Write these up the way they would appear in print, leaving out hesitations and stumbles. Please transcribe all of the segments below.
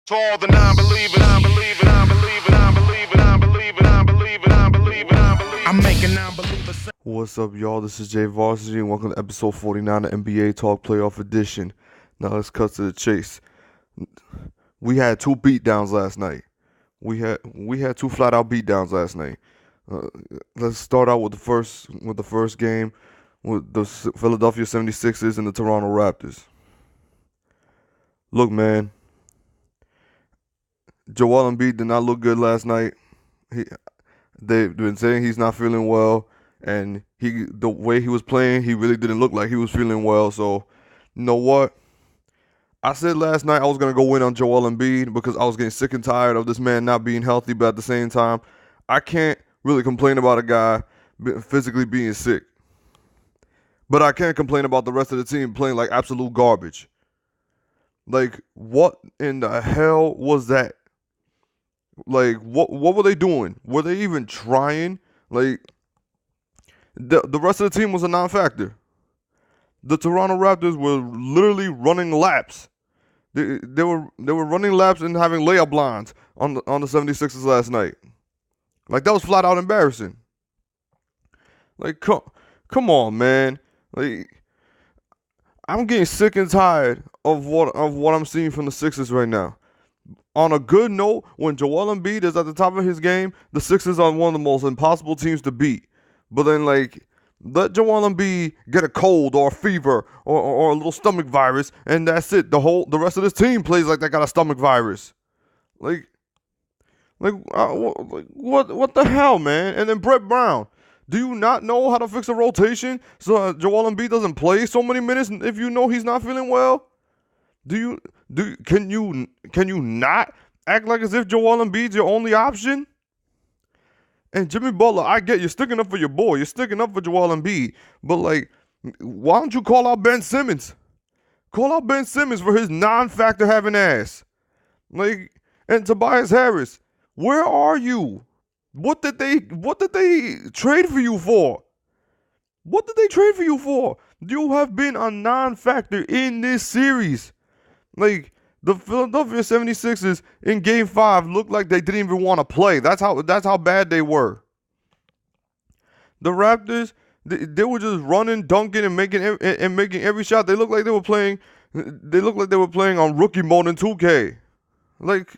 To all the non-believers, non-believers, non-believers, non-believers, non-believers, non-believers, non-believers, non-believers. I'm making non-believers. What's up, y'all? This is Jay Varsity, and welcome to episode 49 of NBA Talk Playoff Edition. Now let's cut to the chase. We had two beatdowns last night. We had two flat-out beatdowns last night. Let's start out with the first game with the Philadelphia 76ers and the Toronto Raptors. Look, man, Joel Embiid did not look good last night. They've been saying he's not feeling well, and the way he was playing, he really didn't look like he was feeling well. So, you know what? I said last night I was going to go in on Joel Embiid because I was getting sick and tired of this man not being healthy, but at the same time, I can't really complain about a guy physically being sick. But I can't complain about the rest of the team playing like absolute garbage. Like, what in the hell was that? Like, what were they doing? Were they even trying? Like, the rest of the team was a non-factor. The Toronto Raptors were literally running laps. They were running laps and having layup lines on the 76ers last night. Like, that was flat out embarrassing. Like, come on, man. Like, I'm getting sick and tired of what I'm seeing from the Sixers right now. On a good note, when Joel Embiid is at the top of his game, the Sixers are one of the most impossible teams to beat. But then, like, let Joel Embiid get a cold or a fever or a little stomach virus, and that's it. The rest of this team plays like they got a stomach virus. What the hell, man? And then Brett Brown. Do you not know how to fix a rotation so Joel Embiid doesn't play so many minutes if you know he's not feeling well? Can you not act like as if Joel Embiid's your only option? And Jimmy Butler, I get you're sticking up for your boy, you're sticking up for Joel Embiid, but like, why don't you call out Ben Simmons? Call out Ben Simmons for his non-factor having ass. Like, and Tobias Harris, where are you? What did they trade for you for? What did they trade for you for? You have been a non-factor in this series. Like, the Philadelphia 76ers in Game 5 looked like they didn't even want to play. That's how bad they were. The Raptors, they were just running, dunking, and making every shot. They looked like they were playing. They looked like they were playing on rookie mode in 2K. Like,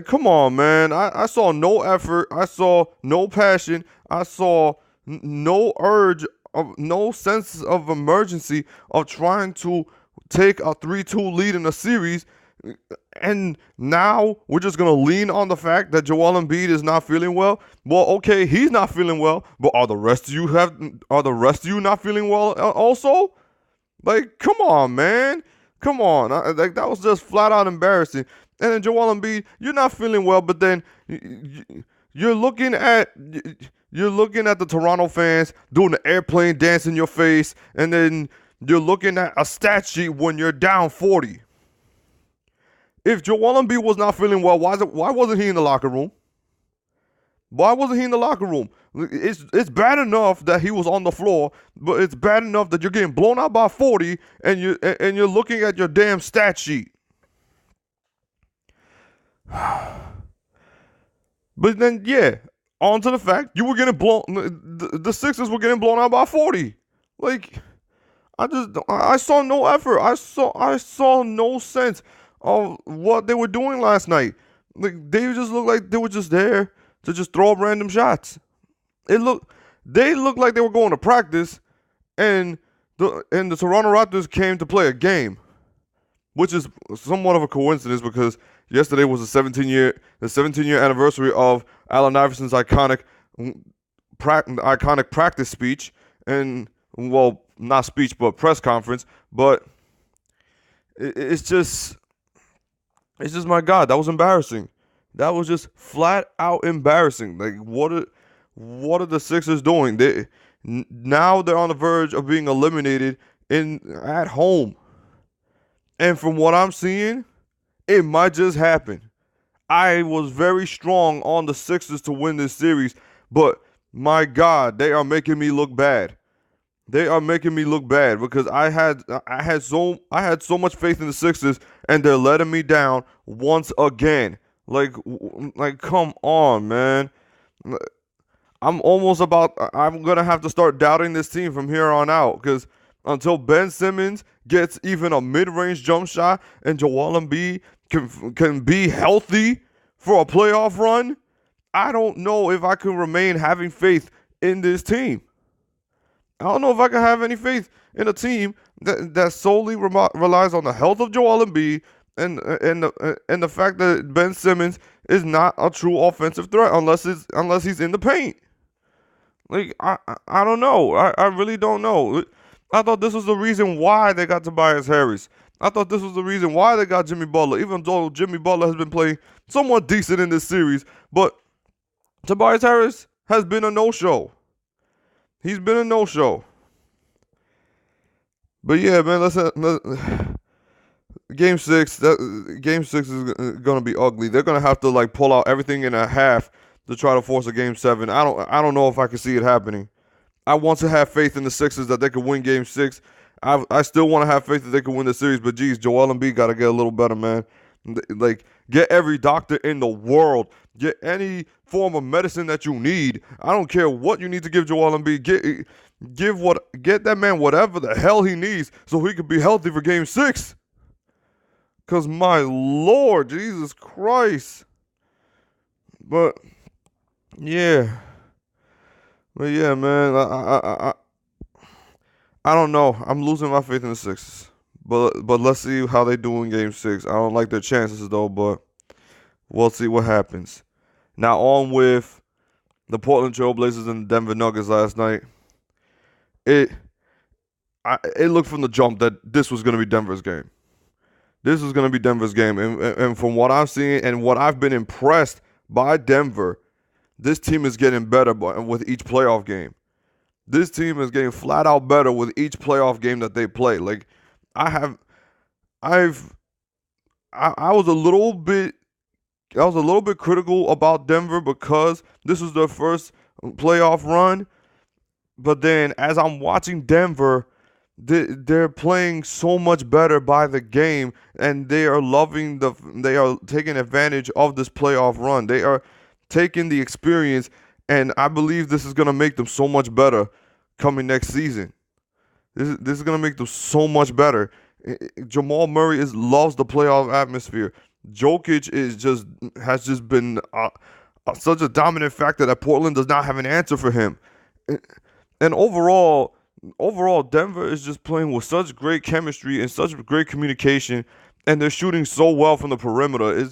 come on, man. I saw no effort. I saw no passion. I saw no urge, no sense of emergency of trying to take a 3-2 lead in a series, and now we're just going to lean on the fact that Joel Embiid is not feeling well. Well, okay, he's not feeling well, but are the rest of you not feeling well also? Like, come on, man. Come on. Like, that was just flat out embarrassing. And then Joel Embiid, you're not feeling well, but then you're looking at the Toronto fans doing the airplane dance in your face, and then you're looking at a stat sheet when you're down 40. If Joel Embiid was not feeling well, why wasn't he in the locker room? Why wasn't he in the locker room? It's bad enough that he was on the floor, but it's bad enough that you're getting blown out by 40 and you're looking at your damn stat sheet. But then, yeah, on to the fact you were getting blown. The Sixers were getting blown out by 40. Like, I saw no effort. I saw no sense of what they were doing last night. Like, they just looked like they were just there to just throw up random shots. They looked like they were going to practice, and the Toronto Raptors came to play a game, which is somewhat of a coincidence because yesterday was the 17-year anniversary of Allen Iverson's iconic practice speech, and, well, not speech, but press conference. But it's just my God, that was embarrassing. That was just flat out embarrassing. Like, what are the Sixers doing? Now they're on the verge of being eliminated at home. And from what I'm seeing, it might just happen. I was very strong on the Sixers to win this series, but my God, they are making me look bad. They are making me look bad because I had so much faith in the Sixers, and they're letting me down once again. Like come on, man. I'm gonna have to start doubting this team from here on out because until Ben Simmons gets even a mid-range jump shot and Joel Embiid can be healthy for a playoff run, I don't know if I can remain having faith in this team. I don't know if I can have any faith in a team that solely relies on the health of Joel Embiid and the fact that Ben Simmons is not a true offensive threat unless he's in the paint. Like I don't know. I really don't know. I thought this was the reason why they got Tobias Harris. I thought this was the reason why they got Jimmy Butler, even though Jimmy Butler has been playing somewhat decent in this series. But Tobias Harris has been a no-show. He's been a no-show. But yeah, man, Game 6. Game 6 is gonna be ugly. They're gonna have to like pull out everything in a half to try to force a Game 7. I don't know if I can see it happening. I want to have faith in the Sixers that they could win Game 6. I still want to have faith that they can win the series, but geez, Joel Embiid got to get a little better, man. Like, get every doctor in the world. Get any form of medicine that you need. I don't care what you need to give Joel Embiid. Get that man whatever the hell he needs so he could be healthy for Game 6. Because, my Lord, Jesus Christ. But, yeah. But yeah, man, I don't know. I'm losing my faith in the Sixers. But let's see how they do in Game 6. I don't like their chances though, but we'll see what happens. Now on with the Portland Trail Blazers and the Denver Nuggets last night. It looked from the jump that this was going to be Denver's game. This was going to be Denver's game, and from what I've seen and what I've been impressed by Denver, this team is getting better with each playoff game. This team is getting flat out better with each playoff game that they play. Like I was a little bit critical about Denver because this was their first playoff run. But then as I'm watching Denver, they're playing so much better by the game, and they are taking advantage of this playoff run. They are taking the experience, and I believe this is going to make them so much better coming next season. This is going to make them so much better. Jamal Murray loves the playoff atmosphere. Jokic has just been such a dominant factor that Portland does not have an answer for him. And overall, Denver is just playing with such great chemistry and such great communication, and they're shooting so well from the perimeter.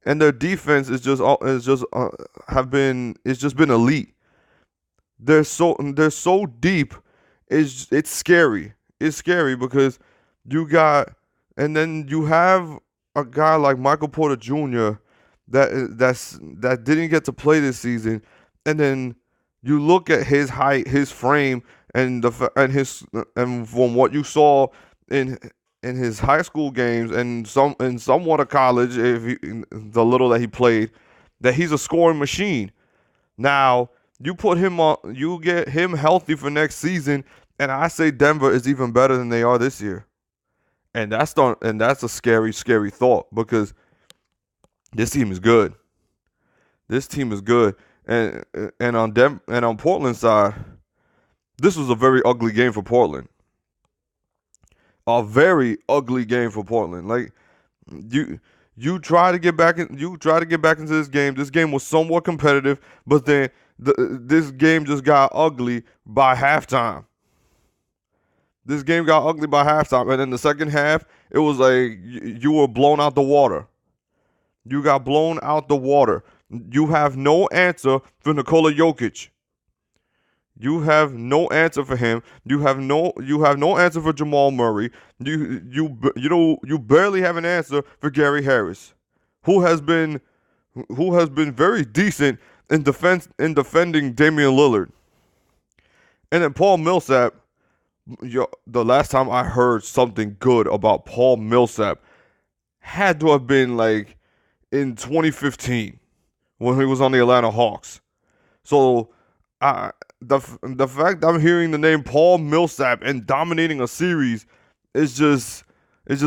And their defense is just been elite. They're so deep. It's scary. It's scary because you have a guy like Michael Porter Jr. that didn't get to play this season, and then you look at his height, his frame, and from what you saw in his high school games and somewhat of college, the little that he played, that he's a scoring machine. Now you get him healthy for next season, and I say Denver is even better than they are this year, and that's a scary, scary thought because this team is good. This team is good, and on Portland's side, this was a very ugly game for Portland. A very ugly game for Portland. Like you try to get back into this game. This game was somewhat competitive, but then this game just got ugly by halftime. This game got ugly by halftime, and in the second half, it was like you were blown out the water. You got blown out the water. You have no answer for Nikola Jokic. You have no answer for him. You have no answer for Jamal Murray. You barely have an answer for Gary Harris, who has been very decent in defending Damian Lillard. And then Paul Millsap, the last time I heard something good about Paul Millsap had to have been like in 2015 when he was on the Atlanta Hawks. So the fact I'm hearing the name Paul Millsap and dominating a series is just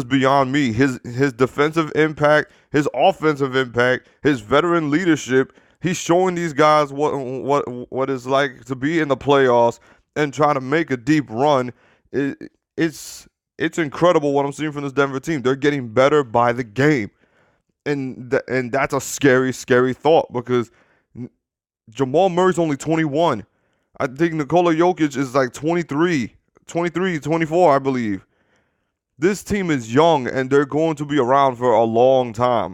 beyond me. His defensive impact, his offensive impact, his veteran leadership. He's showing these guys what it's like to be in the playoffs and try to make a deep run. It's incredible what I'm seeing from this Denver team. They're getting better by the game, and that's a scary thought because Jamal Murray's only 21. I think Nikola Jokic is like 23, 24, I believe. This team is young, and they're going to be around for a long time.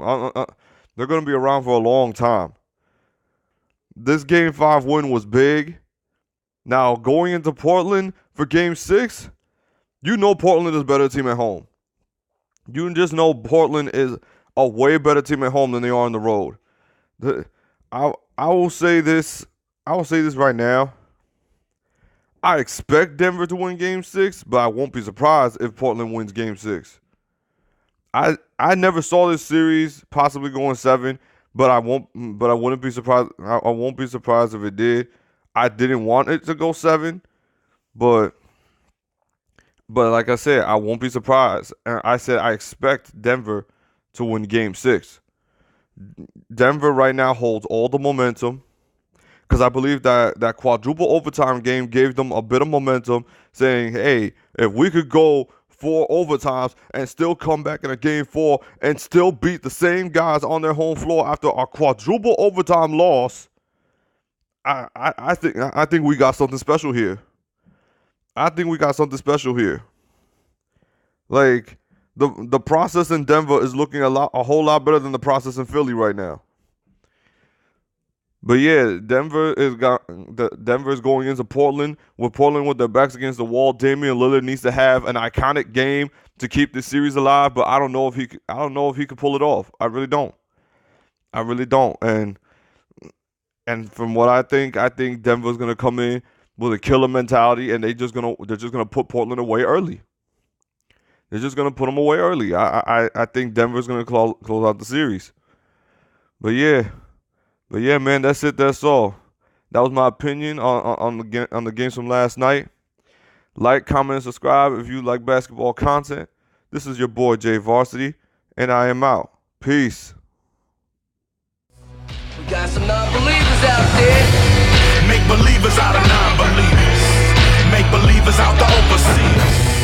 They're going to be around for a long time. This Game 5 win was big. Now, going into Portland for Game 6, you know Portland is a better team at home. You just know Portland is a way better team at home than they are on the road. I will say this. I will say this right now. I expect Denver to win Game 6, but I won't be surprised if Portland wins Game 6. I never saw this series possibly going 7, but I wouldn't be surprised. I won't be surprised if it did. I didn't want it to go 7, but like I said, I won't be surprised. And I said I expect Denver to win Game 6. Denver right now holds all the momentum because I believe that quadruple overtime game gave them a bit of momentum, saying, hey, if we could go 4 overtimes and still come back in a Game 4 and still beat the same guys on their home floor after a quadruple overtime loss, I think we got something special here. I think we got something special here. Like, the process in Denver is looking a whole lot better than the process in Philly right now. But yeah, Denver is going into Portland with their backs against the wall. Damian Lillard needs to have an iconic game to keep this series alive, but I don't know if he could pull it off. I really don't. And from what I think Denver's gonna come in with a killer mentality, and they're just gonna put Portland away early. They're just gonna put them away early. I think Denver's gonna close out the series. But yeah, man, that's it. That's all. That was my opinion on the games from last night. Like, comment, and subscribe if you like basketball content. This is your boy Jay Varsity, and I am out. Peace. We got some non-believers out there. Make believers out of non-believers. Make believers out the overseers.